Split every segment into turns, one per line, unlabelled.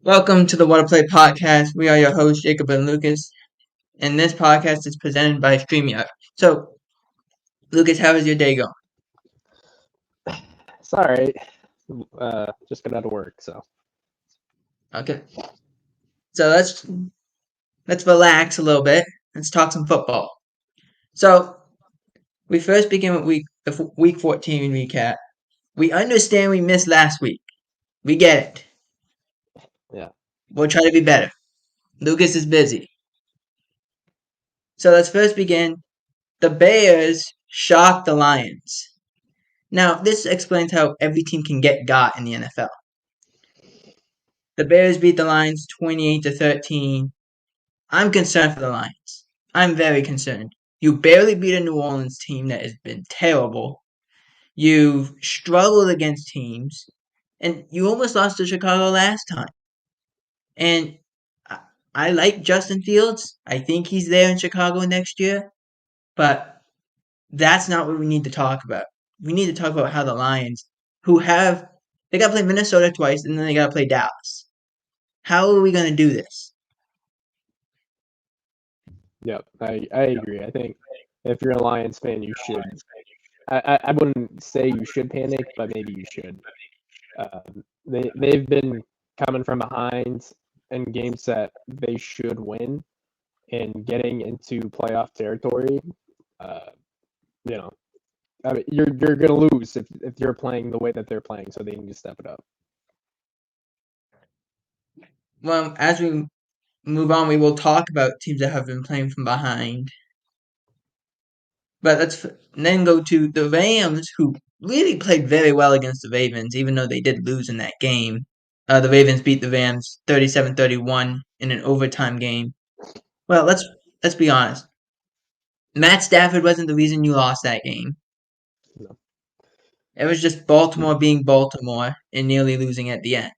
Welcome to the Water Play Podcast. We are your hosts, Jacob and Lucas, and this podcast is presented by StreamYard. So, Lucas, how is your day going?
It's all right. Just got out of work, so
Okay. So let's relax a little bit. Let's talk some football. So we first begin with week 14 recap. We understand we missed last week. We get it.
yeah.
We'll try to be better. Lucas is busy. So let's first begin. The Bears shocked the Lions. Now, this explains how every team can get got in the NFL. The Bears beat the Lions 28-13. I'm concerned for the Lions. I'm very concerned. You barely beat a New Orleans team that has been terrible. You've struggled against teams, and you almost lost to Chicago last time. And I like Justin Fields. I think he's there in Chicago next year. But that's not what we need to talk about. We need to talk about how the Lions, they got to play Minnesota twice, and then they got to play Dallas. How are we going to do this?
Yep, I agree. I think if you're a Lions fan, you should. I wouldn't say you should panic, but maybe you should. They've been coming from behind in games that they should win, and getting into playoff territory. Uh, you know, I mean, you're gonna lose if you're playing the way that they're playing, so they need to step it up.
Well, as we move on, we will talk about teams that have been playing from behind. But let's then go to the Rams, who really played very well against the Ravens, even though they did lose in that game. The Ravens beat the Rams 37-31 in an overtime game. Well, let's be honest. Matt Stafford wasn't the reason you lost that game.
No.
It was just Baltimore being Baltimore and nearly losing at the end.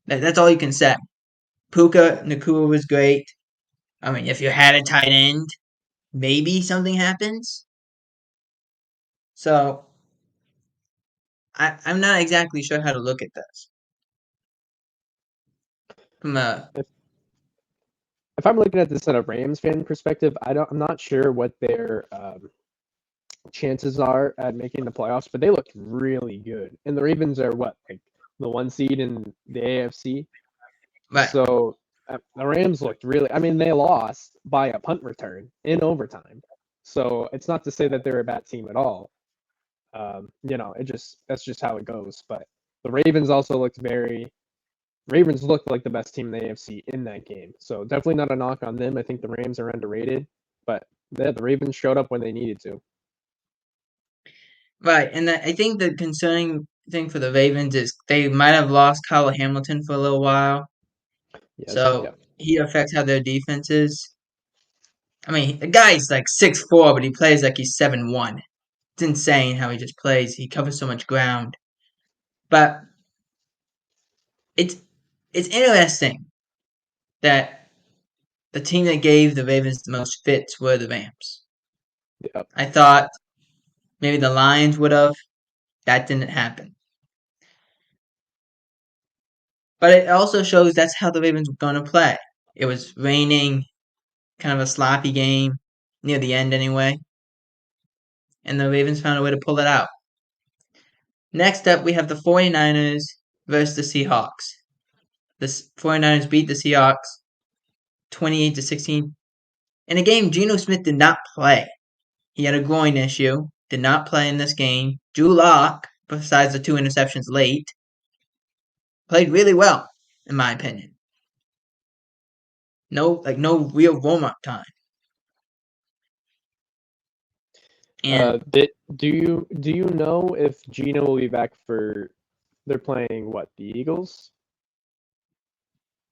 That's all you can say. Puka Nacua was great. I mean, if you had a tight end, maybe something happens. So I'm not exactly sure how to look at this. From a
If I'm looking at this in a Rams fan perspective, I'm not sure what their chances are at making the playoffs, but they looked really good. And the Ravens are what, like the 1 seed in the AFC.
right,
So the Rams looked really. I mean, they lost by a punt return in overtime. So it's not to say that they're a bad team at all. That's just how it goes. But the Ravens looked like the best team in the AFC in that game. So definitely not a knock on them. I think the Rams are underrated, but the Ravens showed up when they needed to.
right, and I think the concerning thing for the Ravens is they might have lost Kyle Hamilton for a little while,
Yes, yeah.
so he affects how their defense is. I mean, the guy's like 6'4", but he plays like he's 7'1". It's insane how he just plays. He covers so much ground, but it's it's interesting that the team that gave the Ravens the most fits were the Rams.
Yep.
I thought maybe the Lions would have. That didn't happen. But it also shows that's how the Ravens were going to play. It was raining, kind of a sloppy game, near the end anyway. And the Ravens found a way to pull it out. Next up, we have the 49ers versus the Seahawks. The 49ers beat the Seahawks 28-16. In a game, Geno Smith did not play. He had a groin issue, did not play in this game. Drew Lock, besides the 2 interceptions late, played really well, in my opinion. No real warm up time. And
Do you know if Gino will be back for? They're playing what, the Eagles,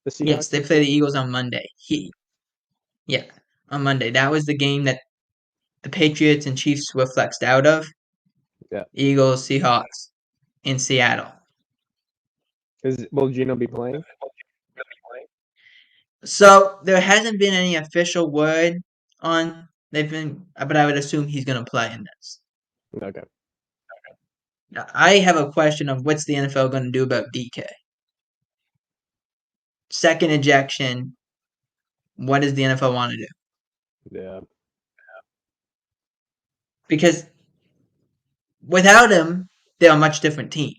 the
yes,
Seahawks
they
this
play the
week?
Eagles on Monday. Yeah, on Monday. That was the game that the Patriots and Chiefs were flexed out of.
Yeah.
Eagles, Seahawks in Seattle.
Will Gino be playing?
So there hasn't been any official word on but I would assume he's going to play in this.
Okay.
I have a question of what's the NFL going to do about DK? second ejection, what does the NFL want to do?
Yeah.
Because without him, they're a much different team.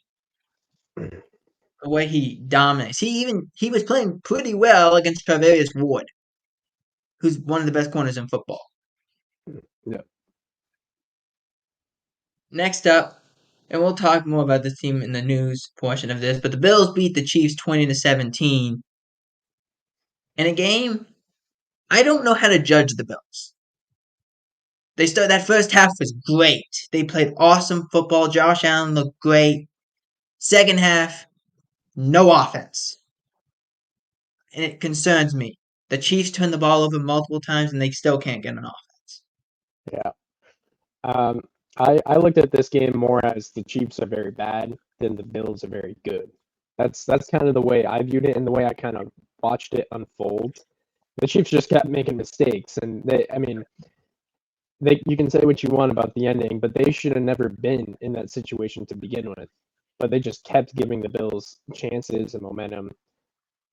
The way he dominates, he was playing pretty well against Travarius Ward, who's one of the best corners in football.
Yeah.
Next up, and we'll talk more about this team in the news portion of this, but the Bills beat the Chiefs 20-17 in a game. I don't know how to judge the Bills. That first half was great. They played awesome football. Josh Allen looked great. Second half, no offense. And it concerns me. The Chiefs turned the ball over multiple times and they still can't get an offense.
Yeah. Um, I looked at this game more as the Chiefs are very bad than the Bills are very good. That's kind of the way I viewed it and the way I kind of watched it unfold. The Chiefs just kept making mistakes, and I mean, you can say what you want about the ending, but they should have never been in that situation to begin with. But they just kept giving the Bills chances and momentum,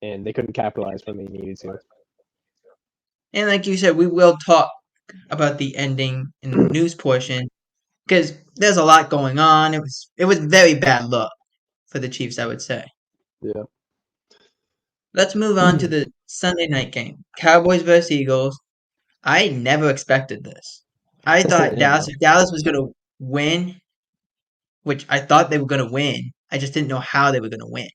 and they couldn't capitalize when they needed to.
And like you said, we will talk about the ending in the news portion because there's a lot going on. It was very bad luck for the Chiefs, I would say.
Yeah.
Let's move on to the Sunday night game. Cowboys versus Eagles. I never expected this. I thought
Yeah.
If Dallas was going to win, which I thought they were going to win, I just didn't know how they were going to win.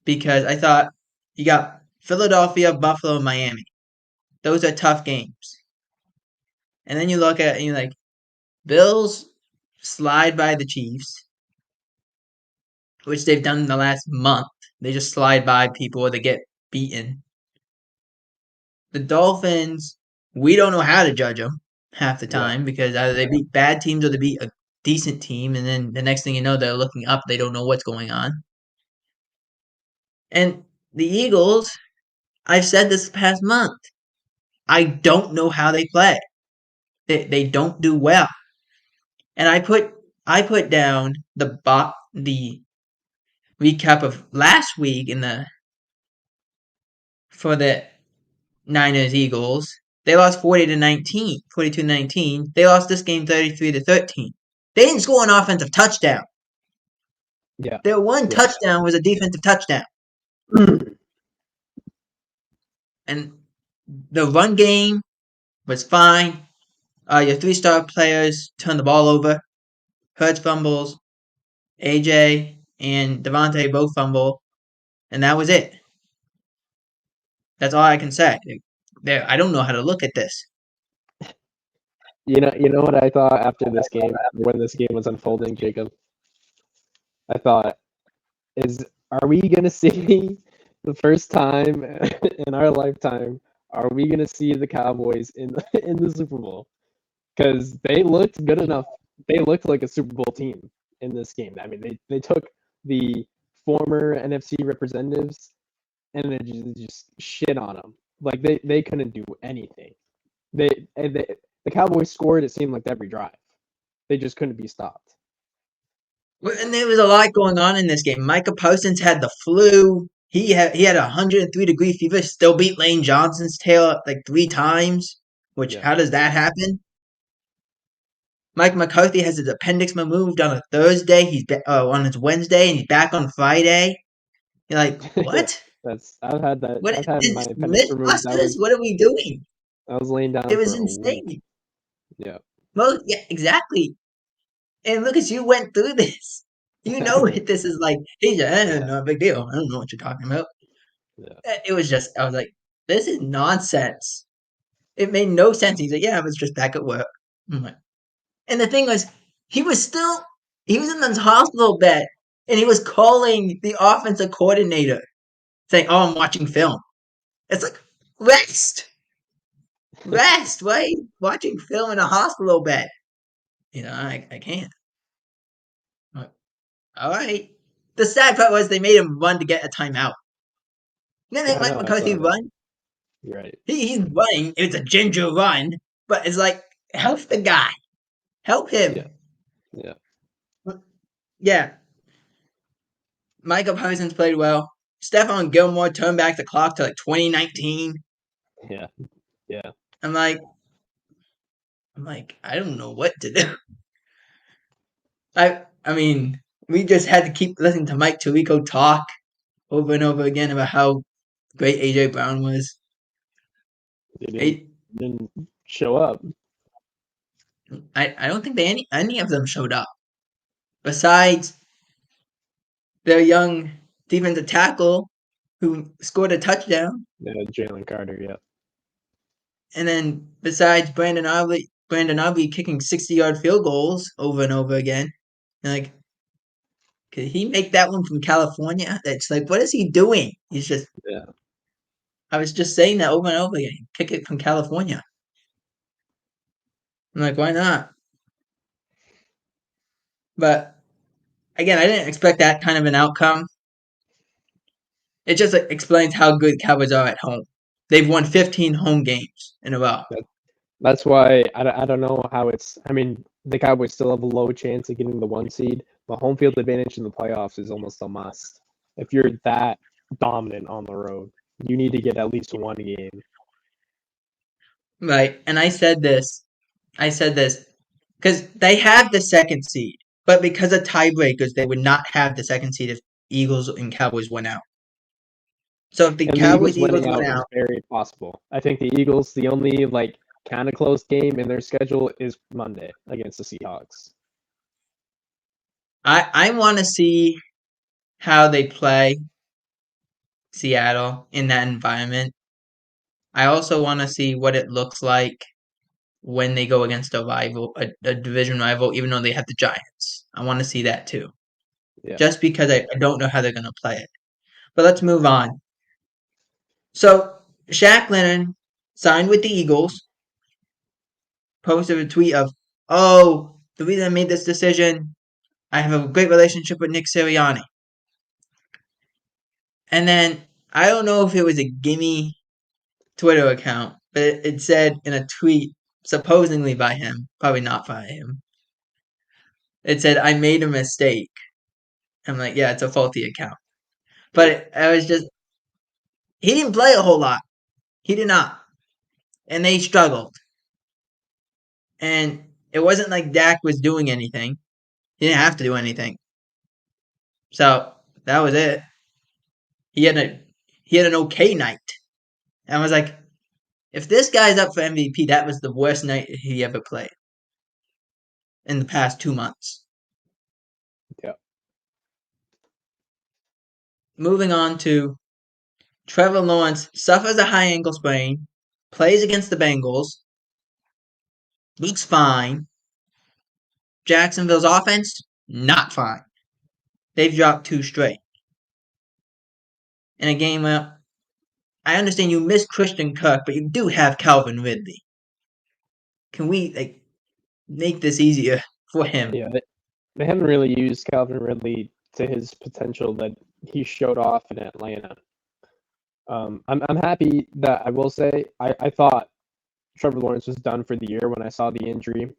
Because I thought you got Philadelphia, Buffalo, and Miami. Those are tough games. And then you look at it and you're like, Bills slide by the Chiefs, which they've done in the last month. They just slide by people or they get beaten. The Dolphins, we don't know how to judge them half the
Yeah.
time because either they beat bad teams or they beat a decent team, and then the next thing you know, they're looking up. They don't know what's going on. And the Eagles, I've said this past month. I don't know how they play. They don't do well. And I put down the recap of last week for the Niners Eagles. They lost 40-19, 42-19. They lost this game 33-13. They didn't score an offensive touchdown.
Yeah.
Their one
Yeah.
touchdown was a defensive touchdown. And the run game was fine. Your three-star players turned the ball over. Hurts fumbles. AJ and Devontae both fumble. And that was it. That's all I can say. I don't know how to look at this.
You know what I thought after this game, when this game was unfolding, Jacob? I thought, are we gonna see the first time in our lifetime? Are we gonna see the Cowboys in the Super Bowl? Because they looked good enough. They looked like a Super Bowl team in this game. I mean, they took the former NFC representatives and they just shit on them. Like they couldn't do anything. The Cowboys scored. It seemed like every drive. They just couldn't be stopped.
And there was a lot going on in this game. Micah Parsons had the flu. He had a 103-degree fever. Still beat Lane Johnson's tail like 3 times. Which
Yeah.
how does that happen? Mike McCarthy has his appendix removed on a Thursday. On his Wednesday, and he's back on Friday. You're like,
Yeah.
what?
That's I've had that.
What
I've
is
had my
this?
appendix removed.
Mythbusters? What are we doing?
I was laying
It
down for
was
a week.
insane.
Yeah.
Well, yeah, exactly. And Lucas, you went through this. You know what this is like. He's like,
Yeah.
no big deal. I don't know what you're talking about.
Yeah.
It was just, I was like, this is nonsense. It made no sense. He's like, yeah, I was just back at work. I'm like, and the thing was, he was still, he was in the hospital bed, and he was calling the offensive coordinator, saying, "Oh, I'm watching film." It's like, rest, rest. Why are you watching film in a hospital bed? I can't. I'm like, all right. The sad part was they made him run to get a timeout. You know that
Yeah.
Mike
No, I
McCarthy
saw that.
run?
You're right.
He's running. It's a ginger run, but it's like, help the guy. Help
Yeah.
him.
Yeah.
Yeah. Micah Parsons played well. Stephon Gilmore turned back the clock to like 2019.
Yeah, yeah.
I'm like, I don't know what to do. I mean, we just had to keep listening to Mike Tirico talk over and over again about how great AJ Brown was.
They didn't
I
didn't show up.
I don't think any of them showed up besides their young defensive tackle who scored a touchdown,
Jalen Carter. Yeah,
and then besides Brandon Aubrey kicking 60-yard field goals over and over again. And like, could he make that one from California? It's like, what is he doing? He's just.
yeah.
I was just saying that over and over again. Kick it from California. I'm like, why not? But again, I didn't expect that kind of an outcome. It just explains how good Cowboys are at home. They've won 15 home games in a row.
That's why I don't know how it's. I mean, the Cowboys still have a low chance of getting the 1 seed, but home field advantage in the playoffs is almost a must. If you're that dominant on the road, you need to get at least one game.
Right. And I said this because they have the second seed, but because of tiebreakers, they would not have the second seed if Eagles and Cowboys went out. So if the
And the
Cowboys
Eagles
Eagles
winning
went
out is
out,
very possible. I think the Eagles, the only kind of close game in their schedule is Monday against the Seahawks.
I want to see how they play Seattle in that environment. I also want to see what it looks like when they go against a rival, a division rival, even though they have the Giants. I want to see that too,
Yeah.
just because I don't know how they're going to play it. But let's move on. So Shaq Leonard signed with the Eagles, posted a tweet of, "Oh, the reason I made this decision, I have a great relationship with Nick Sirianni." And then I don't know if it was a gimme Twitter account, but it said in a tweet, supposedly by him, probably not by him. It said, "I made a mistake." I'm like, yeah, it's a faulty account. But I was just, he didn't play a whole lot. He did not. And they struggled. And it wasn't like Dak was doing anything. He didn't have to do anything. So that was it. He had a he had an okay night. And I was like, if this guy's up for MVP, that was the worst night he ever played in the past 2 months.
Yeah.
Moving on to Trevor Lawrence suffers a high ankle sprain, plays against the Bengals, looks fine. Jacksonville's offense, not fine. They've dropped 2 straight. In a game where I understand you miss Christian Kirk, but you do have Calvin Ridley. Can we make this easier for him?
Yeah. They haven't really used Calvin Ridley to his potential that he showed off in Atlanta. I'm happy that I will say I thought Trevor Lawrence was done for the year when I saw the injury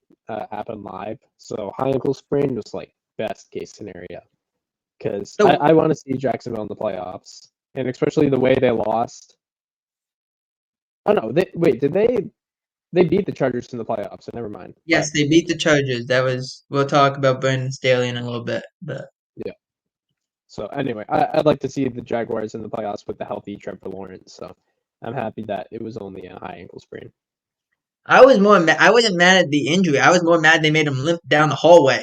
happen live. So high ankle sprain was like best case scenario because
So
I want to see Jacksonville in the playoffs and especially the way they lost. Oh no, did they beat the Chargers in the playoffs? So never mind. But
yes, they beat the Chargers. We'll talk about Brandon Staley in a little bit, but
yeah. So anyway, I'd like to see the Jaguars in the playoffs with the healthy Trevor Lawrence. So I'm happy that it was only a high ankle sprain.
I wasn't mad at the injury. I was more mad they made him limp down the hallway.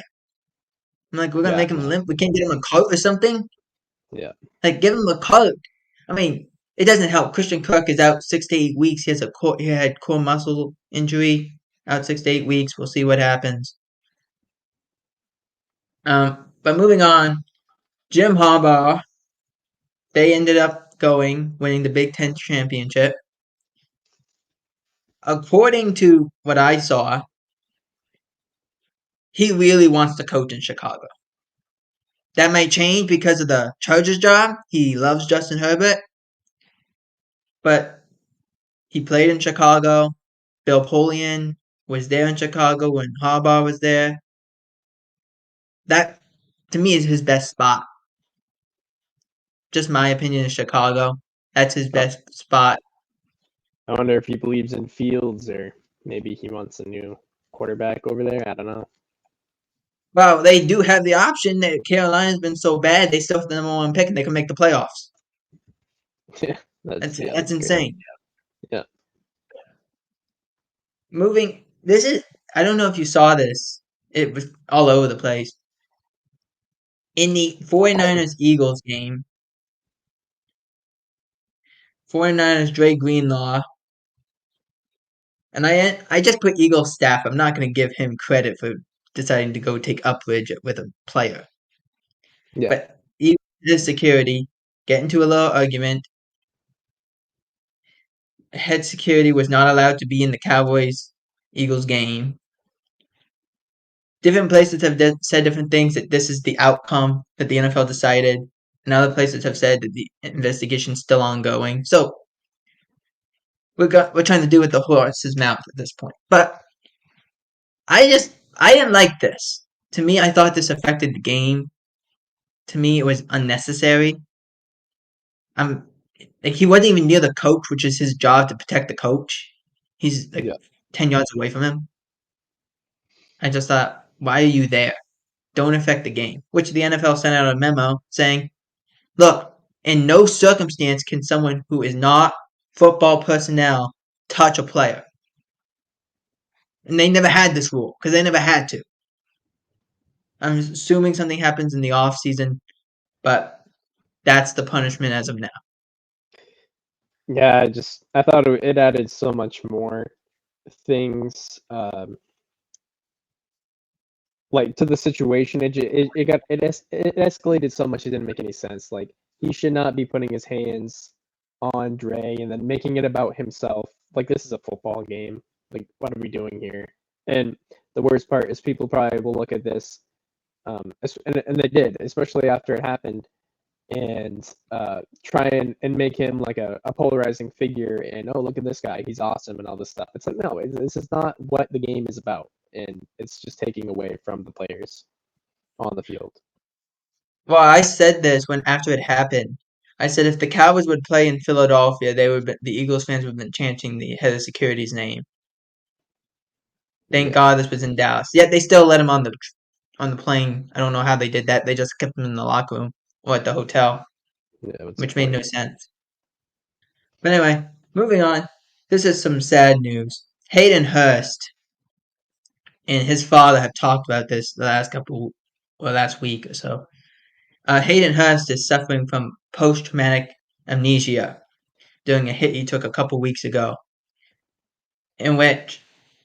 I'm like, we're gonna
Yeah,
make him
no,
limp. We can't get him a cart or something.
yeah,
Like, give him a cart. I mean, it doesn't help. Christian Kirk is out 6 to 8 weeks. He had core muscle injury, out 6 to 8 weeks. We'll see what happens. But moving on, Jim Harbaugh. They ended up winning the Big Ten championship. According to what I saw, he really wants to coach in Chicago. That might change because of the Chargers job. He loves Justin Herbert, but he played in Chicago. Bill Polian was there in Chicago when Harbaugh was there. That, to me, is his best spot. just my opinion, is Chicago. That's his
Oh,
best spot.
I wonder if he believes in Fields or maybe he wants a new quarterback over there. I don't know.
Well, they do have the option that Carolina's been so bad they still have the number one pick and they can make the playoffs.
Yeah,
That's
that's crazy.
insane.
Yeah,
Moving. This is. I don't know if you saw this. It was all over the place. In the 49ers Eagles game, 49ers Dre Greenlaw, and I just put Eagles staff. I'm not going to give him credit for deciding to go take umbrage with a player.
yeah,
But Eagles security get into a little argument. Head security was not allowed to be in the Cowboys Eagles game. Different places have said different things that this is the outcome that the NFL decided, and other places have said that the investigation is still ongoing. So we're trying to do with the horse's mouth at this point. But I didn't like this. To me, I thought this affected the game. To me, it was unnecessary. I'm like he wasn't even near the coach, which is his job to protect the coach. He's like
yeah,
10 yards away from him. I just thought, why are you there? Don't affect the game. Which the NFL sent out a memo saying, look, in no circumstance can someone who is not football personnel touch a player. And they never had this rule because they never had to. I'm assuming something happens in the off season, but that's the punishment as of now.
yeah. I thought it added so much more things. Like to the situation, it escalated so much it didn't make any sense. Like he should not be putting his hands on Dre and then making it about himself. Like this is a football game. Like what are we doing here? And the worst part is people probably will look at this, and they did, especially after it happened, and try and make him like a polarizing figure. And oh, look at this guy, he's awesome, and all this stuff. It's like no, this is not what the game is about, and it's just taking away from the players on the field.
Well, I said this when after it happened. I said if the Cowboys would play in Philadelphia, the Eagles fans would have been chanting the head of security's name. Thank
Yeah,
God this was in Dallas. Yet they still let him on the plane. I don't know how they did that. They just kept him in the locker room or at the hotel,
yeah. What's the
which made
point?
no sense. But anyway, moving on. This is some sad news. Hayden Hurst and his father have talked about this the last week or so. Hayden Hurst is suffering from post-traumatic amnesia during a hit he took a couple weeks ago, in which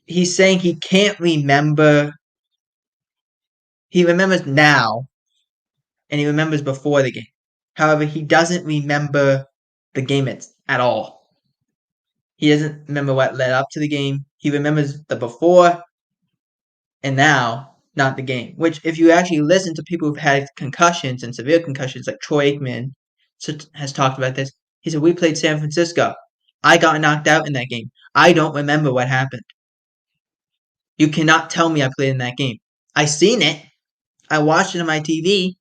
he's saying he can't remember. He remembers now, and he remembers before the game. However, he doesn't remember the game at all. He doesn't remember what led up to the game. He remembers the before and now, not the game. Which, if you actually listen to people who've had concussions and severe concussions, like Troy Aikman has talked about this, he said, we played San Francisco. I got knocked out in that game. I don't remember what happened. You cannot tell me I played in that game. I seen it. I watched it on my TV,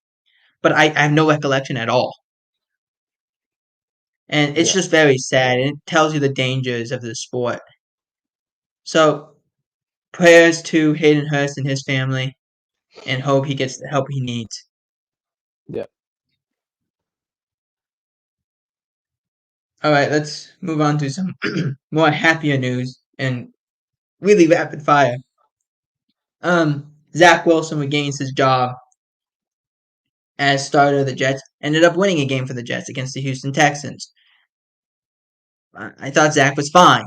but I have no recollection at all. And it's
Yeah,
just very sad, and it tells you the dangers of the sport. So, prayers to Hayden Hurst and his family, and hope he gets the help he needs.
yeah,
All right, let's move on to some more happier news and really rapid fire. Zach Wilson regains his job as starter of the Jets. Ended up winning a game for the Jets against the Houston Texans. I thought Zach was fine.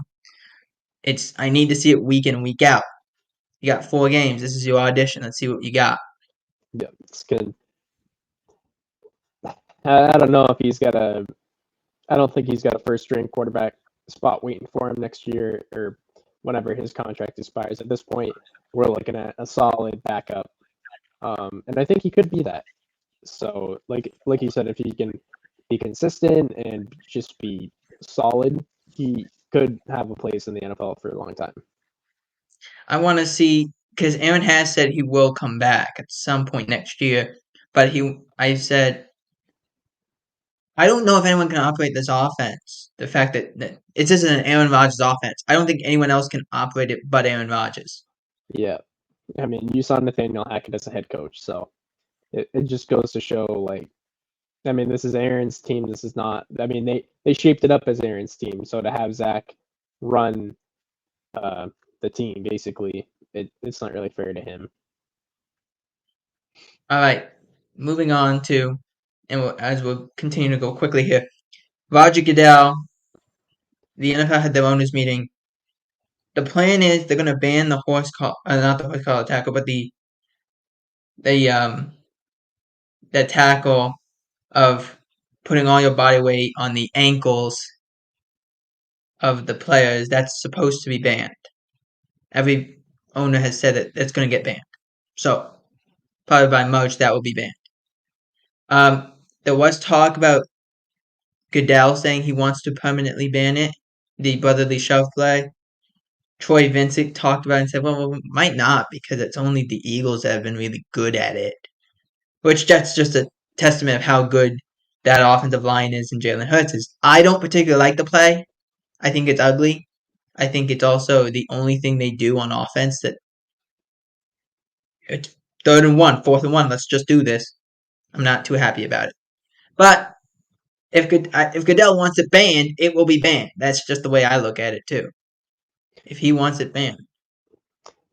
I need to see it week in and week out. You got 4 games. This is your audition. Let's see what you got.
yeah. It's good. I don't know if he's got a. I don't think he's got a first string quarterback spot waiting for him next year or whenever his contract expires. At this point, we're looking at a solid backup, and I think he could be that. So, like you said, if he can be consistent and just be solid, he could have a place in the NFL for a long time.
I want to see because Aaron has said he will come back at some point next year, but I said I don't know if anyone can operate this offense. The fact that it's just an Aaron Rodgers offense. I don't think anyone else can operate it but Aaron Rodgers.
Yeah, I mean, you saw Nathaniel Hackett as a head coach, so it just goes to show, like, I mean, this is Aaron's team. This is not. I mean, they shaped it up as Aaron's team. So to have Zach run uh, the team, basically, it's not really fair to him.
All right, moving on to, as we'll continue to go quickly here, Roger Goodell. The NFL had their owners meeting. The plan is they're going to ban the not the horse collar tackle, but the the tackle of putting all your body weight on the ankles of the players. That's supposed to be banned. Every owner has said that it's going to get banned. So probably by March that will be banned. There was talk about Goodell saying he wants to permanently ban it, the brotherly shove play. Troy Vincent talked about it and said, well, it might not because it's only the Eagles that have been really good at it. Which that's just a testament of how good that offensive line is and Jalen Hurts is. I don't particularly like the play. I think it's ugly. I think it's also the only thing they do on offense that it's 3rd and 1, 4th and 1, let's just do this. I'm not too happy about it. But if Goodell wants it banned, it will be banned. That's just the way I look at it too. If he wants it banned.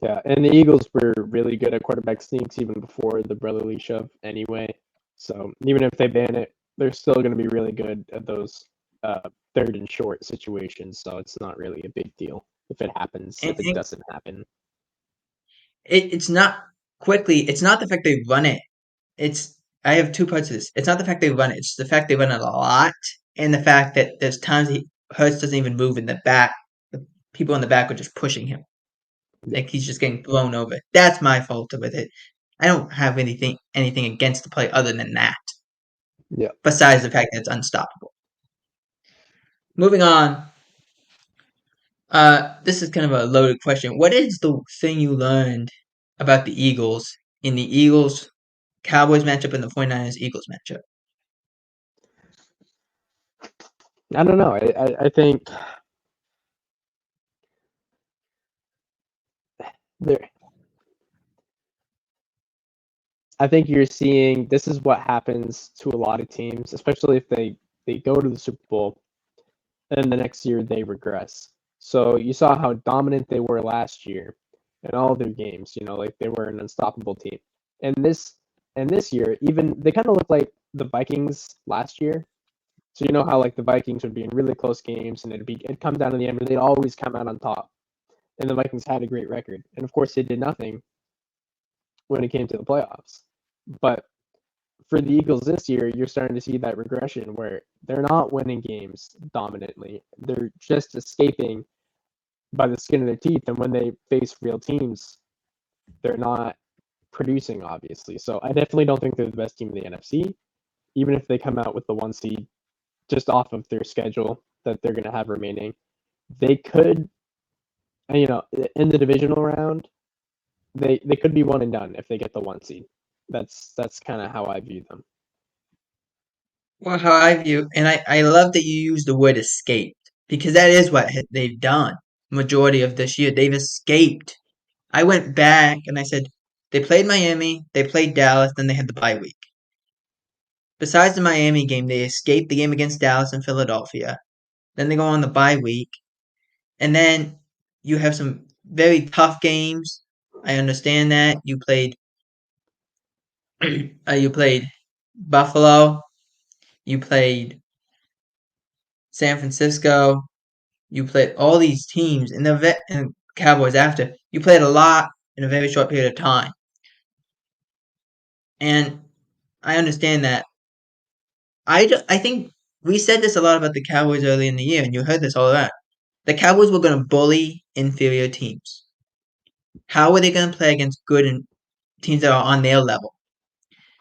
Yeah, and the Eagles were really good at quarterback sneaks even before the brotherly shove anyway. So even if they ban it, they're still going to be really good at those 3rd and short situations. So it's not really a big deal if it happens,
And,
if it
and
doesn't happen.
it's not quickly. It's not the fact they run it. It's I have two parts of this. It's not the fact they run it. It's the fact they run it a lot, and the fact that there's times Hurts doesn't even move in the back. The people in the back are just pushing him.
Yeah.
Like he's just getting thrown over. That's my fault with it. I don't have anything against the play other than that.
Yeah.
Besides the fact that it's unstoppable. Moving on. This is kind of a loaded question. What is the thing you learned about the Eagles in the Eagles Cowboys matchup and the 49ers Eagles matchup?
I don't know. I think there. I think you're seeing this is what happens to a lot of teams, especially if they go to the Super Bowl and the next year they regress. So you saw how dominant they were last year in all their games. You know, like they were an unstoppable team. And this year, even they kind of look like the Vikings last year. So you know how like the Vikings would be in really close games and it'd come down to the end, but they'd always come out on top. And the Vikings had a great record. And of course they did nothing when it came to the playoffs. But for the Eagles this year, you're starting to see that regression where they're not winning games dominantly. They're just escaping by the skin of their teeth. And when they face real teams, they're not producing, obviously. So I definitely don't think they're the best team in the NFC, even if they come out with the 1 seed just off of their schedule that they're going to have remaining. They could, in the divisional round, they could be one and done if they get the 1 seed. That's kind of how I view them.
Well, how I view, and I love that you use the word escaped because that is what they've done. Majority of this year, they've escaped. I went back and I said they played Miami, they played Dallas, then they had the bye week. Besides the Miami game, they escaped the game against Dallas and Philadelphia. Then they go on the bye week, and then you have some very tough games. I understand that you played Buffalo, you played San Francisco, you played all these teams and and Cowboys after. You played a lot in a very short period of time, and I understand that. I think we said this a lot about the Cowboys early in the year, and you heard this all around. The Cowboys were going to bully inferior teams. How are they going to play against teams that are on their level?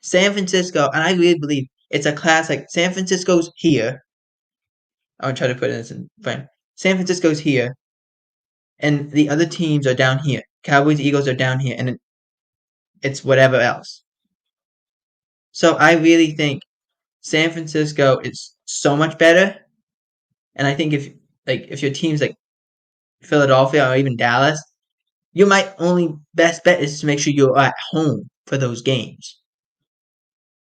San Francisco, and I really believe it's a classic. San Francisco's here. I'll try to put this in frame. San Francisco's here, and the other teams are down here. Cowboys, Eagles are down here, and it's whatever else. So I really think San Francisco is so much better, and I think if your team's like Philadelphia or even Dallas, you might only best bet is to make sure you're at home for those games.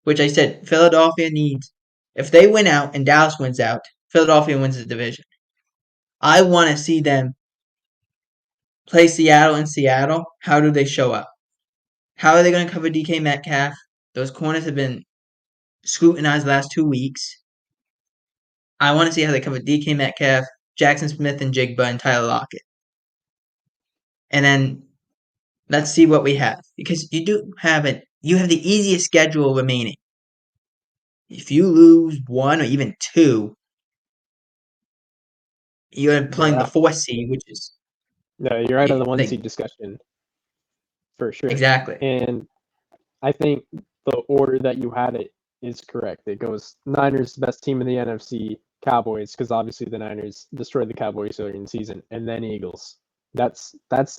Which I said Philadelphia needs. If they win out and Dallas wins out, Philadelphia wins the division. I want to see them play Seattle in Seattle. How do they show up? How are they going to cover DK Metcalf? Those corners have been scrutinized the last 2 weeks. I want to see how they cover DK Metcalf, Jackson Smith and Jigba and Tyler Lockett. And then let's see what we have. Because you have the easiest schedule remaining. If you lose one or even two, you're playing the
Yeah,
4th seed, which is
no, you're out of the one
like
seed discussion for sure.
exactly.
And I think the order that you had it is correct. It goes Niners, best team in the NFC, Cowboys, because obviously the Niners destroyed the Cowboys earlier in the season, and then Eagles. That's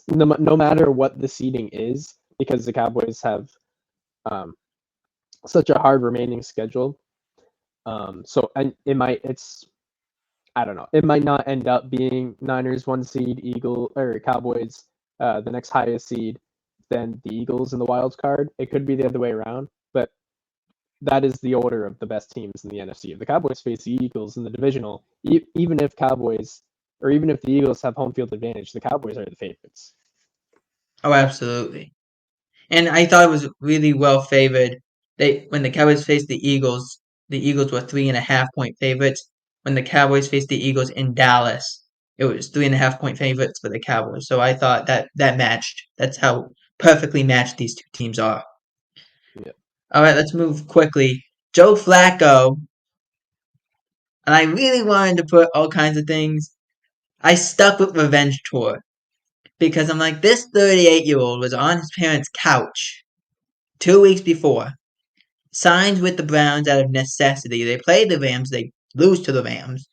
no matter what the seeding is, because the Cowboys have um, such a hard remaining schedule. So and it's I don't know. It might not end up being Niners 1 seed, Eagle or Cowboys the next highest seed, than the Eagles in the wild card. It could be the other way around, but that is the order of the best teams in the NFC. If the Cowboys face the Eagles in the divisional, even if the Eagles have home field advantage, the Cowboys are the favorites.
Oh, absolutely. And I thought it was really well favored. When the Cowboys faced the Eagles were 3.5 point favorites. When the Cowboys faced the Eagles in Dallas, it was 3.5 point favorites for the Cowboys. So I thought that matched. That's how perfectly matched these two teams are.
Yeah.
All right, let's move quickly. Joe Flacco, and I really wanted to put all kinds of things. I stuck with Revenge Tour because I'm like, this 38-year-old was on his parents' couch 2 weeks before, signs with the Browns out of necessity. They play the Rams, they lose to the Rams,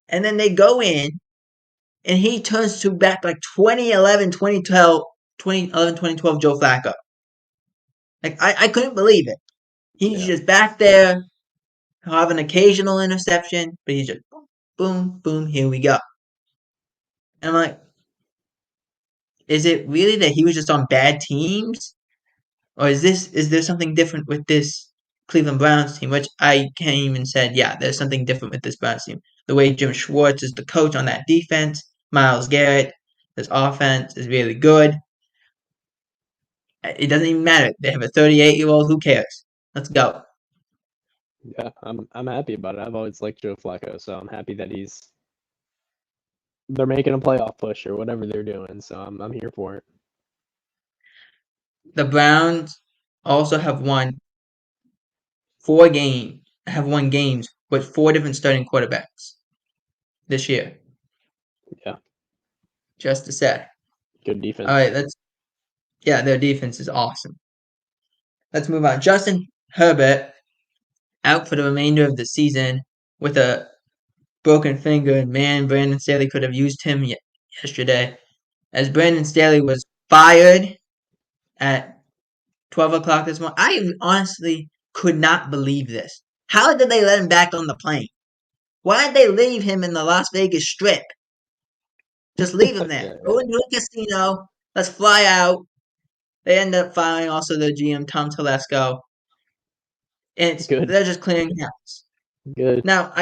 and then they go in, and he turns to back like 2011, 2012 Joe Flacco. Like, I couldn't believe it. He's
Yeah.
just back there, he'll have an occasional interception, but he's just boom, boom, here we go. And I'm like, is it really that he was just on bad teams? Or is there something different with this Cleveland Browns team? Which I came and said, yeah, there's something different with this Browns team. The way Jim Schwartz is the coach on that defense, Myles Garrett, this offense is really good. It doesn't even matter. They have a 38-year-old. Who cares? Let's go.
Yeah, I'm happy about it. I've always liked Joe Flacco, so I'm happy that they're making a playoff push or whatever they're doing. So I'm here for it.
The Browns also have won games with 4 different starting quarterbacks this year.
Yeah,
Just to say.
good
All
defense.
right, their defense is awesome. Let's move on. Justin Herbert out for the remainder of the season with a broken finger, and man, Brandon Staley could have used him yesterday, as Brandon Staley was fired at 12 o'clock this morning. I honestly could not believe this. How did they let him back on the plane? Why did they leave him in the Las Vegas Strip? Just leave him there.
Yeah,
Go into a casino. Let's fly out. They end up firing also the GM Tom Telesco. And
good,
they're just clearing house.
good.
Now,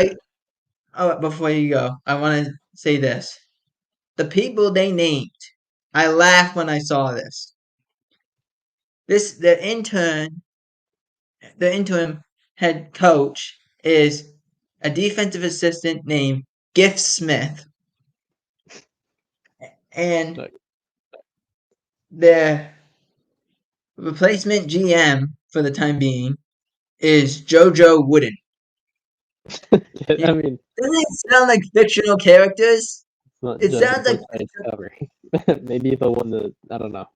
before you go, I want to say this: the people they named, I laughed when I saw this. This the interim head coach is a defensive assistant named Giff Smith, and
Look,
their replacement GM for the time being is JoJo Wooden.
I mean,
Doesn't it sound like fictional characters?
it's not
It
just a
sounds like
book by its cover. Maybe they'll win the I don't know.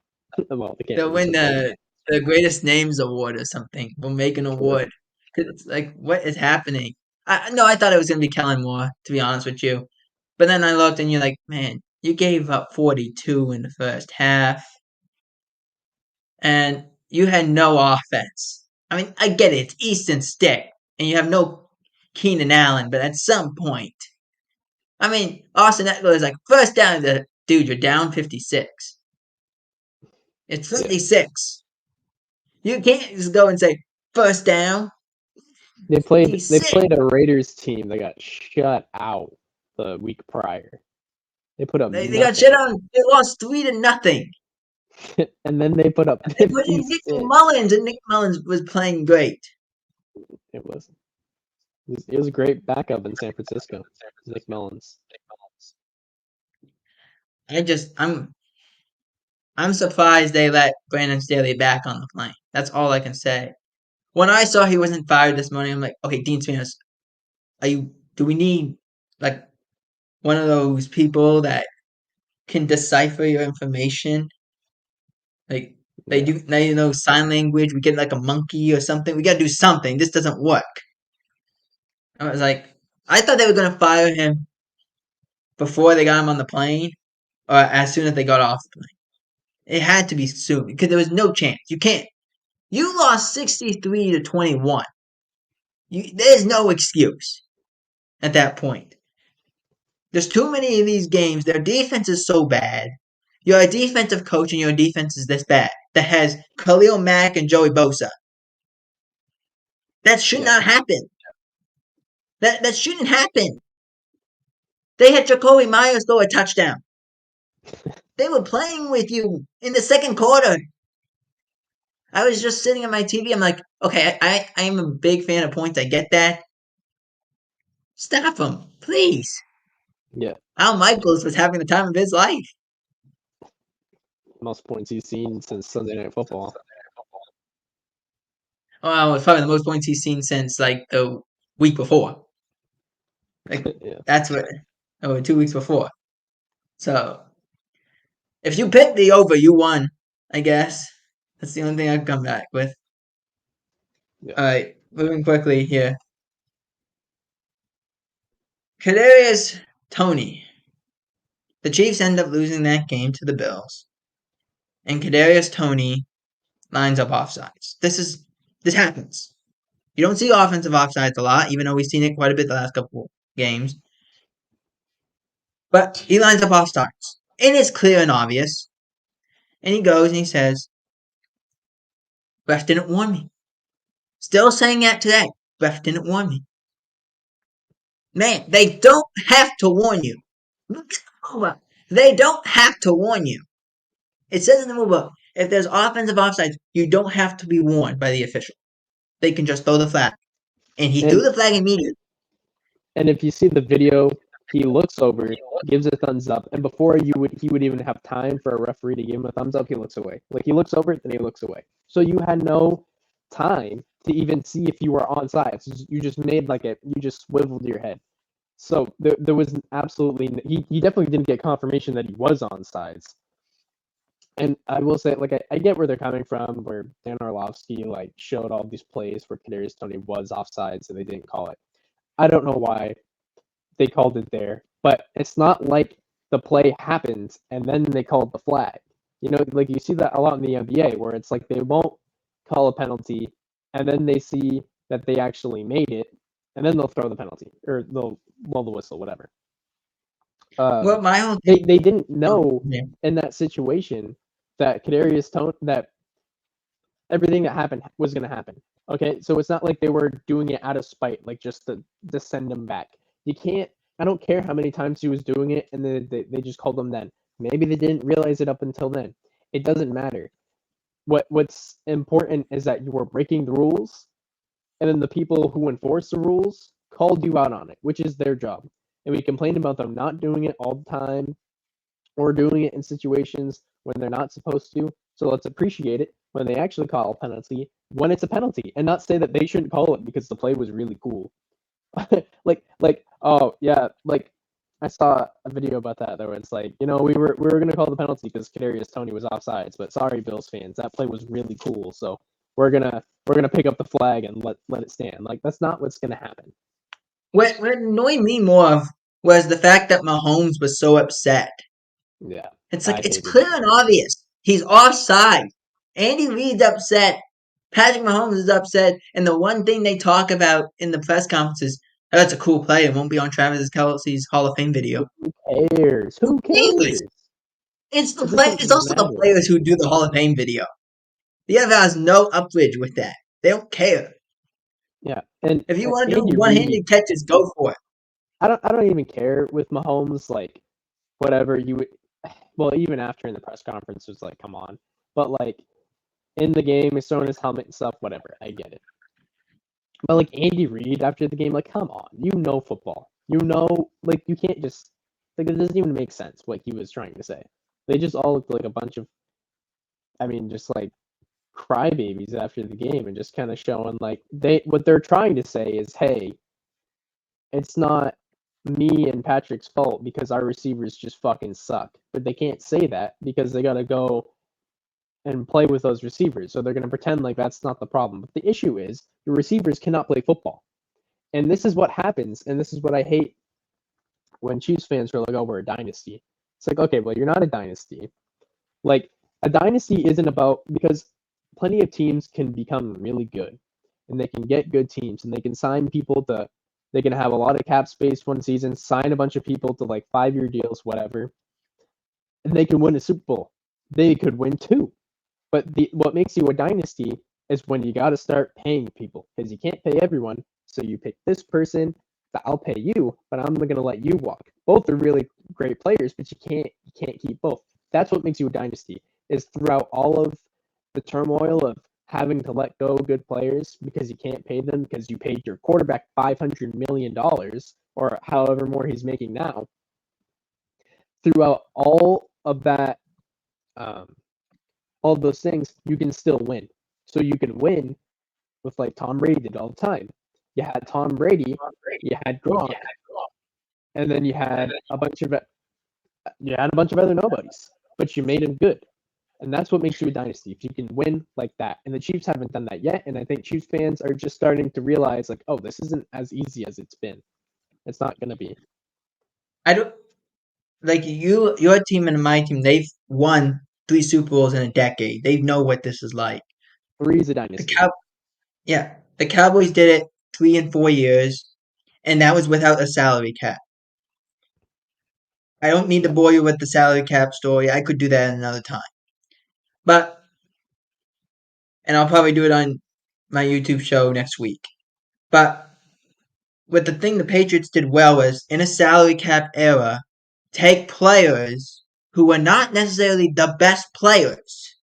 Well, they can't
they'll
win the
win
Super Bowl.
the greatest names award or something. We'll make an
True.
award. 'Cause it's like, what is happening? No, I thought it was gonna be Kellen Moore, to be honest with you. But then I looked and you're like, man, you gave up 42 in the first half, and you had no offense. I mean, I get it. It's Easton Stick, and you have no Keenan Allen, but at some point, I mean, Austin Eckler is like first down. Dude, you're down 56. It's
Yeah.
56. You can't just go and say first down.
They
56.
played a Raiders team that got shut out the week prior. They put up
They got shit
nothing.
on. They lost 3-0.
And then they put up
They put in Nick
56.
Mullins, and Nick Mullins was playing great.
It was. He was a great backup in San Francisco. Nick Mullins.
I'm surprised they let Brandon Staley back on the plane. That's all I can say. When I saw he wasn't fired this morning, I'm like, okay, Dean Spanos, do we need like one of those people that can decipher your information? Like they
Yeah.
do now, sign language. We get like a monkey or something. We gotta do something. This doesn't work. I was like, I thought they were gonna fire him before they got him on the plane, or as soon as they got off the plane. It had to be soon because there was no chance. You can't. You lost 63-21. There's no excuse at that point. There's too many of these games. Their defense is so bad. You're a defensive coach and your defense is this bad. That has Khalil Mack and Joey Bosa. That should
Yeah.
not happen. That shouldn't happen. They had Jacoby Myers throw a touchdown. They were playing with you in the second quarter. I was just sitting on my TV. I'm like, okay, I am a big fan of points. I get that. Stop them, please.
Yeah.
Al Michaels was having the time of his life.
Most points he's seen since Sunday Night Football.
Well, it's probably the most points he's seen since like the week before. Like
Yeah.
that's what, 2 weeks before. So if you pick the over, you won. I guess that's the only thing I can come back with.
Yeah.
All right, moving quickly here. Kadarius Toney. The Chiefs end up losing that game to the Bills, and Kadarius Toney lines up offsides. This happens. You don't see offensive offsides a lot, even though we've seen it quite a bit the last couple games. But he lines up offsides, and it's clear and obvious. And he goes and he says, "Ref didn't warn me." Still saying that today. Ref didn't warn me. Man, they don't have to warn you. They don't have to warn you. It says in the rule book, if there's offensive offsides, you don't have to be warned by the official. They can just throw the flag. And he threw
And
the flag immediately.
and if you see the video, he looks over, gives a thumbs up, and before he would even have time for a referee to give him a thumbs up, he looks away. Like he looks over, then he looks away. So you had no time to even see if you were on sides. You just made you just swiveled your head. So there was absolutely he definitely didn't get confirmation that he was on sides. And I will say, I get where they're coming from, where Dan Orlovsky showed all these plays where Kadarius Toney was offsides and they didn't call it. I don't know why they called it there, but it's not like the play happens and then they called the flag. You see that a lot in the NBA where it's like they won't call a penalty and then they see that they actually made it and then they'll throw the penalty or they'll blow the whistle, whatever.
Well, my whole
They
thing.
didn't know
Yeah.
in that situation that Kadarius Toney that everything that happened was going to happen. Okay, so it's not like they were doing it out of spite, just to send him back. You can't. I don't care how many times he was doing it, and then they just called him then. Maybe they didn't realize it up until then. It doesn't matter. What's important is that you were breaking the rules, and then the people who enforce the rules called you out on it, which is their job. And we complained about them not doing it all the time, or doing it in situations when they're not supposed to. So let's appreciate it when they actually call a penalty when it's a penalty, and not say that they shouldn't call it because the play was really cool. Oh yeah, I saw a video about that though. It's we were gonna call the penalty because Kadarius Toney was offsides, but sorry, Bills fans, that play was really cool. So we're gonna pick up the flag and let it stand. That's not what's gonna happen.
What annoyed me more was the fact that Mahomes was so upset.
Yeah,
It's
I
like it's
hated
clear
it.
and obvious. He's offside. Andy Reid's upset. Patrick Mahomes is upset, and the one thing they talk about in the press conference is, oh, that's a cool play. It won't be on Travis Kelce's Hall of Fame video.
Who cares?
Who
Who
cares?
cares?
It's the
It
play.
doesn't
It's also the
matter.
players who do the Hall of Fame video. The NFL has no upbridge with that. They don't care.
Yeah, and
If you want to do
Andy Reid,
one-handed catches, go for it.
I don't even care with Mahomes. Like whatever you would, well, even after in the press conference it was like, come on. But like in the game, he's throwing his helmet and stuff. Whatever, I get it. But like Andy Reid after the game, like, come on, you know football. You know, like you can't just like it doesn't even make sense what he was trying to say. They just all looked like a bunch of, I mean, just like crybabies after the game and just kind of showing like they what they're trying to say is, hey, it's not me and Patrick's fault because our receivers just fucking suck. But they can't say that because they gotta go and play with those receivers. So they're gonna pretend like that's not the problem. But the issue is the receivers cannot play football. And this is what happens, and this is what I hate when Chiefs fans are like, oh, we're a dynasty. It's like, okay, well, you're not a dynasty. Like, a dynasty isn't about, because plenty of teams can become really good, and they can get good teams, and they can sign people to, they can have a lot of cap space one season, sign a bunch of people to like 5-year deals, whatever, and they can win a Super Bowl. They could win two. But what makes you a dynasty is when you got to start paying people because you can't pay everyone. So you pick this person that I'll pay you, but I'm going to let you walk. Both are really great players, but you can't keep both. That's what makes you a dynasty. Is throughout all of the turmoil of having to let go good players because you can't pay them because you paid your quarterback $500 million or however more he's making now. Throughout all of that, um, all of those things, you can still win. So you can win with like Tom Brady did all the time. You had Tom Brady, you had Gronk, and then you had a bunch of other nobodies, but you made them good. And that's what makes you a dynasty. If you can win like that. And the Chiefs haven't done that yet. And I think Chiefs fans are just starting to realize, like, oh, this isn't as easy as it's been. It's not gonna be.
I don't like your team and my team. They've won 3 Super Bowls in a decade. They know what this is like.
Three is a
The
dynasty.
Cow, yeah, the Cowboys did it 3 and 4 years, and that was without a salary cap. I don't need to
Yeah.
bore you with the salary cap story. I could do that another time. But and I'll probably do it on my YouTube show next week. But with the thing the Patriots did well was in a salary cap era, take players who were not necessarily the best players.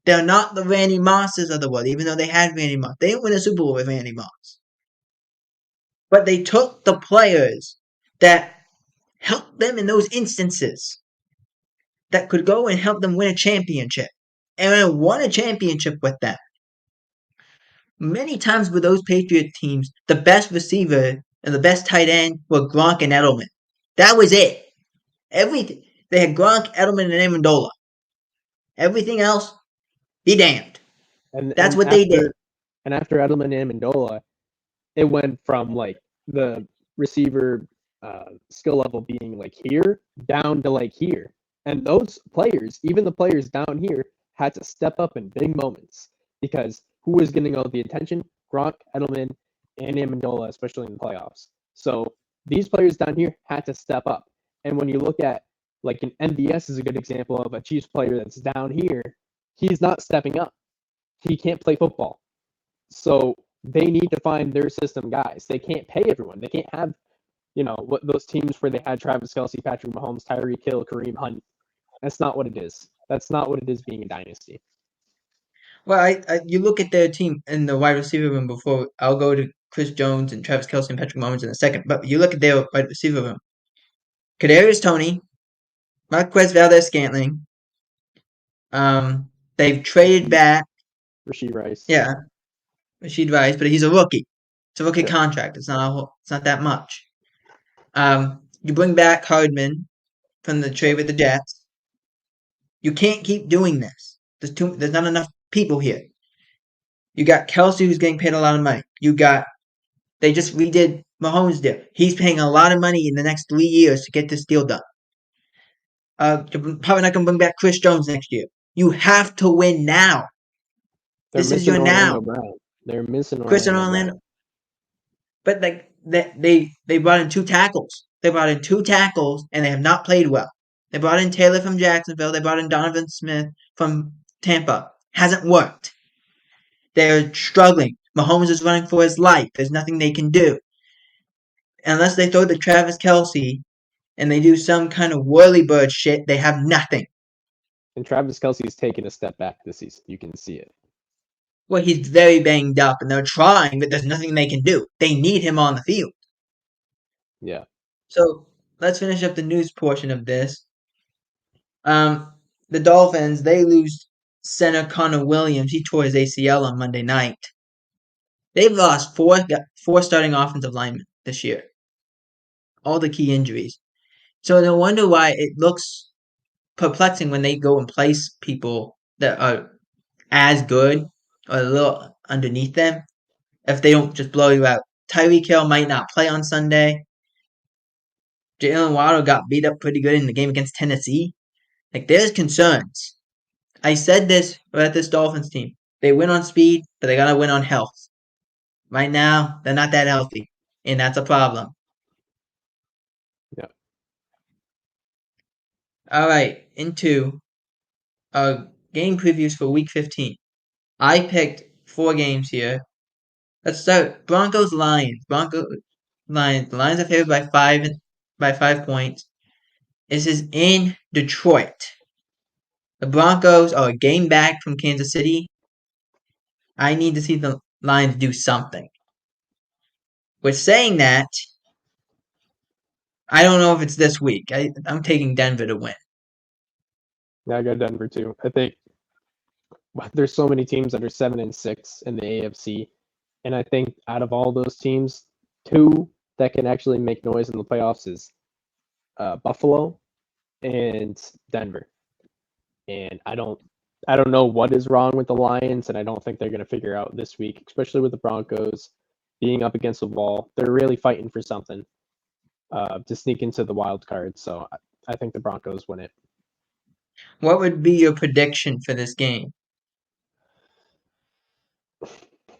They're not the Randy Mosses of the world, even though they had Randy Moss. They didn't win a Super Bowl with Randy Moss. But they took the players that helped them in those instances that could go and help them win a championship. And won a championship with them. Many times with those Patriot teams, the best receiver and the best tight end were Gronk and Edelman. That was it. Everything they had Gronk, Edelman, and Amendola. Everything else, be damned.
And
That's
and
what they did.
after Edelman and Amendola, it went from like the receiver skill level being like here down to like here. And those players, even the players down here, had to step up in big moments because who was getting all the attention? Gronk, Edelman, and Amendola, especially in the playoffs. So these players down here had to step up. And when you look at like an MVS is a good example of a Chiefs player that's down here, he's not stepping up. He can't play football. So they need to find their system guys. They can't pay everyone. They can't have, what those teams where they had Travis Kelce, Patrick Mahomes, Tyreek Hill, Kareem Hunt. That's not what it is. That's not what it is being a dynasty.
Well, you look at their team in the wide receiver room before. I'll go to Chris Jones and Travis Kelce and Patrick Mahomes in a second. But you look at their wide receiver room. Kadarius Toney, Marquez Valdez-Scantling. They've traded
Rasheed,
back.
Rasheed Rice.
Yeah, Rashid Rice, but he's a rookie. It's a rookie
Sure.
contract. It's not that much. You bring back Hardman from the trade with the Jets. You can't keep doing this. There's not enough people here. You got Kelce who's getting paid a lot of money. They just redid Mahomes' deal. He's paying a lot of money in the next 3 years to get this deal done. You're probably not going to bring back Chris Jones next year. You have to win now.
They're
This is
missing
your now.
Orlando Brown. They're missing
Chris and
Orlando Brown.
Orlando. But like they brought in 2 tackles. They brought in 2 tackles and they have not played well. They brought in Taylor from Jacksonville. They brought in Donovan Smith from Tampa. Hasn't worked. They're struggling. Mahomes is running for his life. There's nothing they can do. Unless they throw to Travis Kelce and they do some kind of whirly bird shit, they have nothing.
And Travis Kelce's taken a step back this season. You can see it.
Well, he's very banged up and they're trying, but there's nothing they can do. They need him on the field.
Yeah.
So let's finish up the news portion of this. The Dolphins, they lose center Connor Williams. He tore his ACL on Monday night. They've lost four starting offensive linemen this year. All the key injuries. So no wonder why it looks perplexing when they go and place people that are as good or a little underneath them if they don't just blow you out. Tyreek Hill might not play on Sunday. Jalen Waddle got beat up pretty good in the game against Tennessee. Like, there's concerns. I said this about this Dolphins team. They win on speed, but they gotta win on health. Right now, they're not that healthy, and that's a problem.
Yeah.
All right, into game previews for Week 15. I picked 4 games here. Let's start Broncos Lions. Lions. The Lions are favored by 5 points. This is in Detroit. The Broncos are a game back from Kansas City. I need to see the Lions do something. With saying that, I don't know if it's this week. I'm taking Denver to win.
Yeah, I got Denver too. I think there's so many teams that are 7-6 in the AFC, and I think out of all those teams, 2 that can actually make noise in the playoffs is Buffalo and Denver. And I don't know what is wrong with the Lions, and I don't think they're going to figure out this week, especially with the Broncos being up against the wall. They're really fighting for something to sneak into the wild card. So I think the Broncos win it.
What would be your prediction for this game?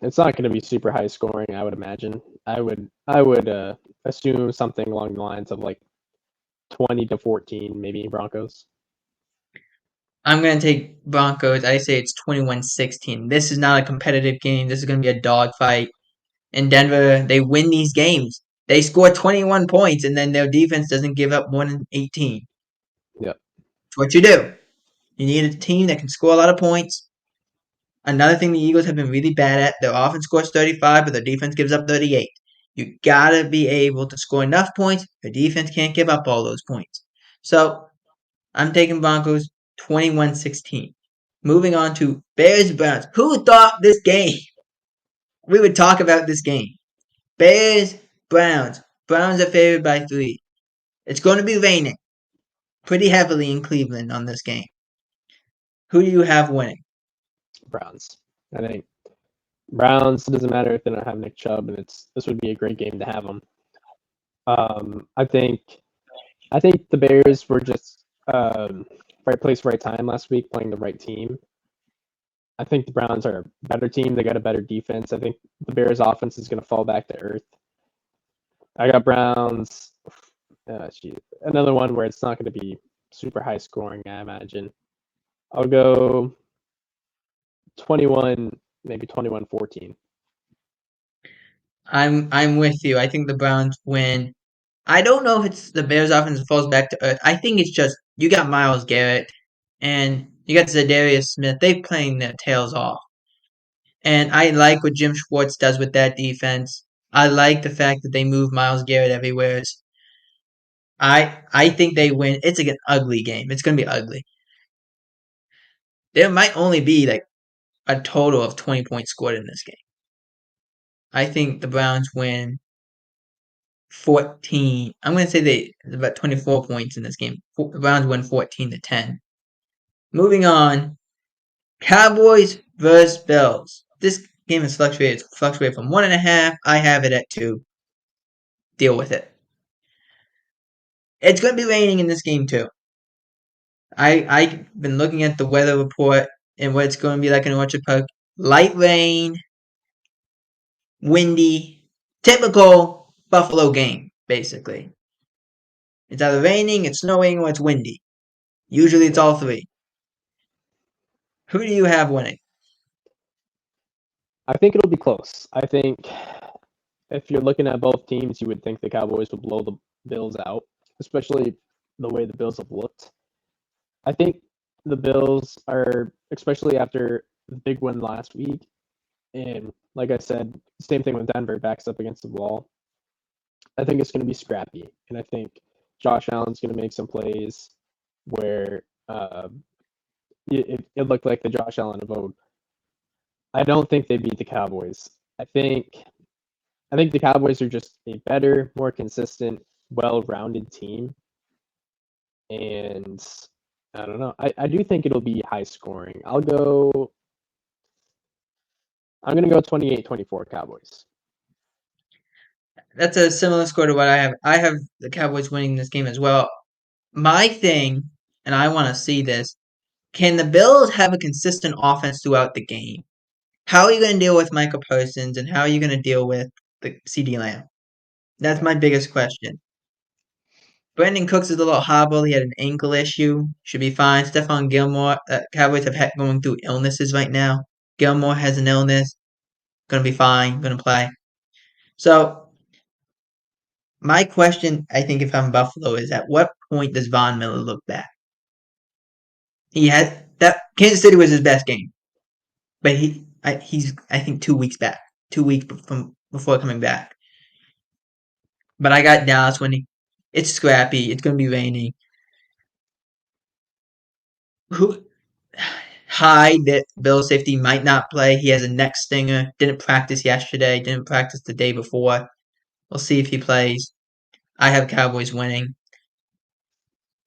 It's not going to be super high scoring, I would imagine. I would assume something along the lines of like 20-14, maybe Broncos.
I'm going to take Broncos. I say it's 21-16. This is not a competitive game. This is going to be a dogfight. In Denver, they win these games. They score 21 points, and then their defense doesn't give up more than 18.
Yep.
That's what you do. You need a team that can score a lot of points. Another thing the Eagles have been really bad at, their offense scores 35, but their defense gives up 38. You gotta be able to score enough points. Your defense can't give up all those points. So I'm taking Broncos 21-16. Moving on to Bears Browns. Who thought this game? We would talk about this game. Bears Browns. Browns are favored by 3. It's going to be raining pretty heavily in Cleveland on this game. Who do you have winning?
Browns. I think Browns. It doesn't matter if they don't have Nick Chubb, and this would be a great game to have them. I think the Bears were just right place, right time last week, playing the right team. I think the Browns are a better team. They got a better defense. I think the Bears' offense is going to fall back to earth. I got Browns. Another one where it's not going to be super high scoring, I imagine. I'll go 21, maybe 21-14.
I'm with you. I think the Browns win. I don't know if it's the Bears offense that falls back to earth. I think it's just you got Myles Garrett and you got Zadarius Smith. They're playing their tails off. And I like what Jim Schwartz does with that defense. I like the fact that they move Myles Garrett everywhere. I think they win. It's an ugly game. It's gonna be ugly. There might only be like a total of 20 points scored in this game. I think the Browns win 14. I'm going to say there's about 24 points in this game. The Browns win 14-10. Moving on, Cowboys versus Bills. This game has fluctuated from 1.5. I have it at 2. Deal with it. It's going to be raining in this game too. I've been looking at the weather report and what it's going to be like in Orchard Park. light rain, windy, typical Buffalo game, basically. It's either raining, it's snowing, or it's windy. Usually it's all three. Who do you have winning?
I think it'll be close. I think if you're looking at both teams, you would think the Cowboys would blow the Bills out, especially the way the Bills have looked. I think the Bills are, especially after the big win last week, and like I said, same thing with Denver, backs up against the wall. I think it's going to be scrappy, and I think Josh Allen's going to make some plays where it looked like the Josh Allen of old. I don't think they beat the Cowboys. I think I think the Cowboys are just a better, more consistent, well-rounded team, and I don't know. I do think it'll be high scoring. I'm gonna go 28-24 Cowboys.
That's a similar score to what I have. I have the Cowboys winning this game as well. My thing, and I want to see this, can the Bills have a consistent offense throughout the game? How are you going to deal with Michael Parsons and how are you going to deal with the CD Lamb? That's my biggest question. Brandon Cooks is a little hobbled. He had an ankle issue. Should be fine. Stephon Gilmore, Cowboys have had going through illnesses right now. Gilmore has an illness. Going to be fine. Going to play. So, my question, I think, if I'm Buffalo, is at what point does Von Miller look back? He had that Kansas City was his best game, but he's I think 2 weeks back, 2 weeks from before coming back. But I got Dallas winning. It's scrappy. It's going to be raining. Who Hyde, that Bill safety might not play. He has a neck stinger. Didn't practice yesterday. Didn't practice the day before. We'll see if he plays. I have Cowboys winning.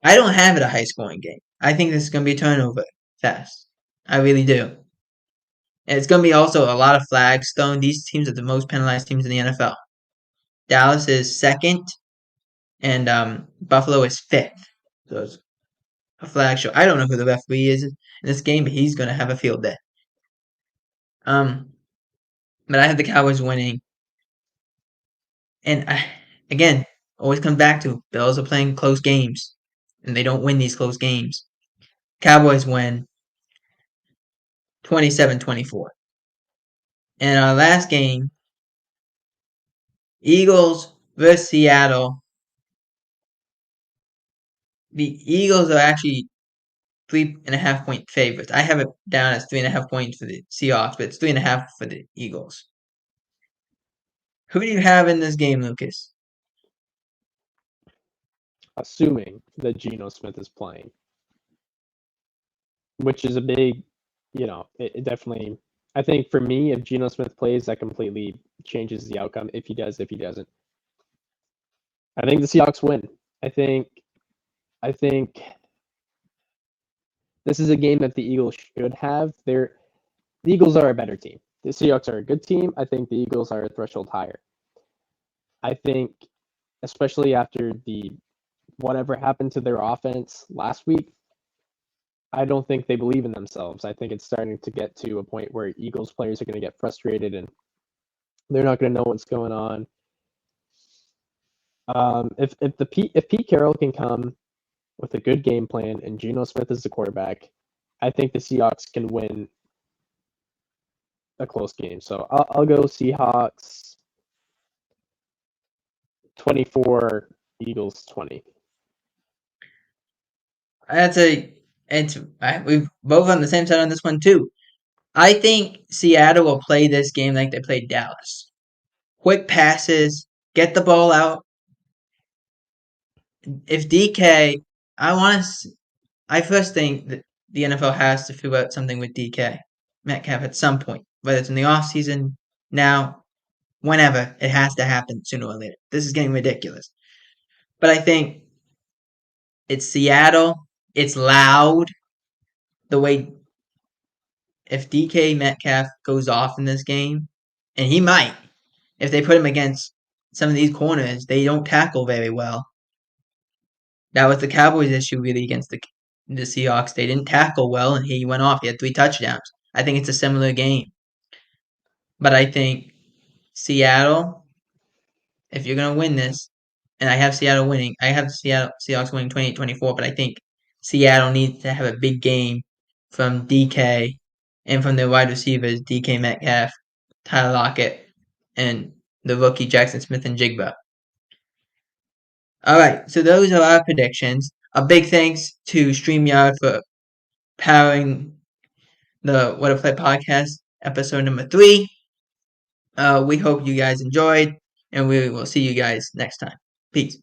I don't have it a high scoring game. I think this is going to be a turnover fest. I really do. And it's going to be also a lot of flags thrown. These teams are the most penalized teams in the NFL. Dallas is second, and Buffalo is fifth. So it's a flag show. I don't know who the referee is in this game, but he's going to have a field day. Um, but I have the Cowboys winning, and again, always comes back to Bills are playing close games, and they don't win these close games. Cowboys win 27-24. And our last game, Eagles versus Seattle. The Eagles are actually 3.5 point favorites. I have it down as 3.5 points for the Seahawks, but it's 3.5 for the Eagles. Who do you have in this game, Lucas?
Assuming that Geno Smith is playing, which is a big, it definitely. I think for me, if Geno Smith plays, that completely changes the outcome. If he does, if he doesn't, I think the Seahawks win. I think, I think this is a game that the Eagles should have. The Eagles are a better team. The Seahawks are a good team. I think the Eagles are a threshold higher. I think, especially after the whatever happened to their offense last week, I don't think they believe in themselves. I think it's starting to get to a point where Eagles players are going to get frustrated and they're not going to know what's going on. If Pete Carroll can come with a good game plan and Geno Smith is the quarterback, I think the Seahawks can win a close game. So I'll go Seahawks 24, Eagles 20.
We've both on the same side on this one too. I think Seattle will play this game like they played Dallas. Quick passes, get the ball out. If DK, I first think that the NFL has to figure out something with DK Metcalf at some point, whether it's in the off season, now, whenever. It has to happen sooner or later. This is getting ridiculous. But I think it's Seattle. It's loud. The way if DK Metcalf goes off in this game, and he might, if they put him against some of these corners, they don't tackle very well. That was the Cowboys' issue really against the Seahawks. They didn't tackle well, and he went off. He had 3 touchdowns. I think it's a similar game. but I think Seattle, if you're gonna win this, and I have Seattle winning, I have Seattle Seahawks winning 28-24, but I think Seattle needs to have a big game from DK and from their wide receivers, DK Metcalf, Tyler Lockett, and the rookie Jackson Smith and Jigba. All right, so those are our predictions. A big thanks to StreamYard for powering the What a Play podcast, episode number 3. We hope you guys enjoyed, and we will see you guys next time. Peace.